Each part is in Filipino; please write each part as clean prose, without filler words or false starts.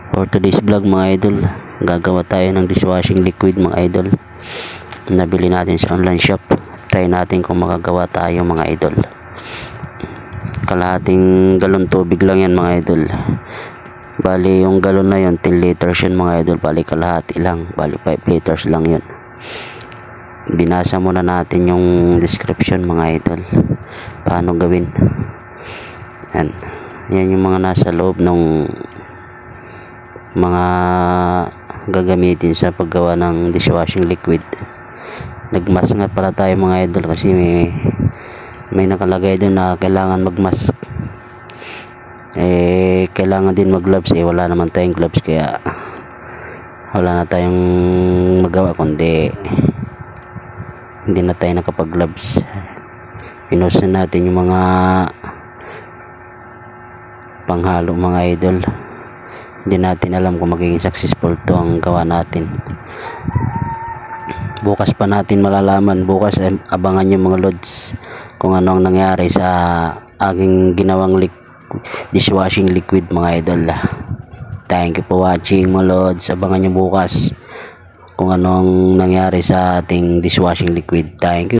For today's vlog mga idol, gagawa tayo ng dishwashing liquid mga idol. Nabili natin sa online shop. Try natin kung makagawa tayo mga idol. Kalahating galon tubig lang yan mga idol. Bali yung galon na yun 10 liters yun mga idol. Bali kalahati lang, bali 5 liters lang yun. Binasa muna natin yung description mga idol, paano gawin. Yan yung mga nasa loob ng mga gagamitin sa paggawa ng dishwashing liquid. Nagmask nga pala tayo mga idol kasi may nakalagay doon na kailangan magmask. Kailangan din mag-gloves, wala naman tayong gloves kaya wala na tayong magawa kundi hindi na tayo nakapag-gloves. Pinost na natin yung mga panghalo mga idol. Hindi natin alam kung magiging successful to ang gawa natin. Bukas pa natin malalaman. Bukas abangan yung mga loads kung ano ang nangyari sa aking ginawang dishwashing liquid mga idol. Thank you for watching mga loads. Abangan nyo bukas kung ano ang nangyari sa ating dishwashing liquid. Thank you.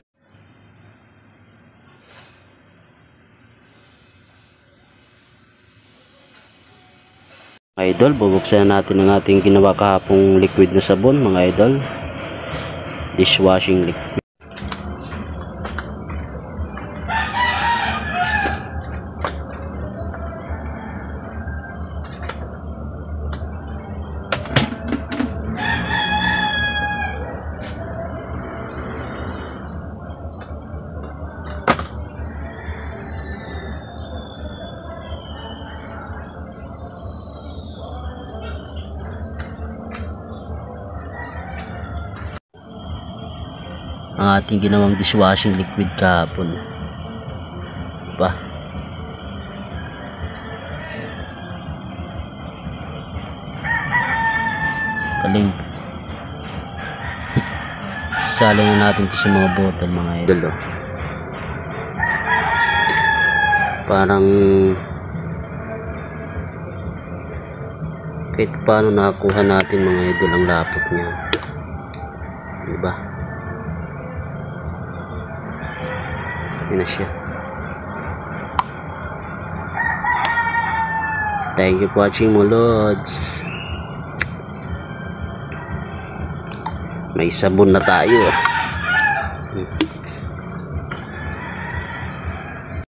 Idol, bubuksan natin ang ating ginawa kahapong liquid na sabon mga idol. Dishwashing liquid. Ang ating ginawang dishwashing liquid kahapon. Diba? Galing. Sali na natin ito sa mga bottle mga idol. Parang kahit paano nakakuha natin mga idol ang lapot niya. Diba? Yun na siya. Thank you for watching mga lods. May sabon na tayo.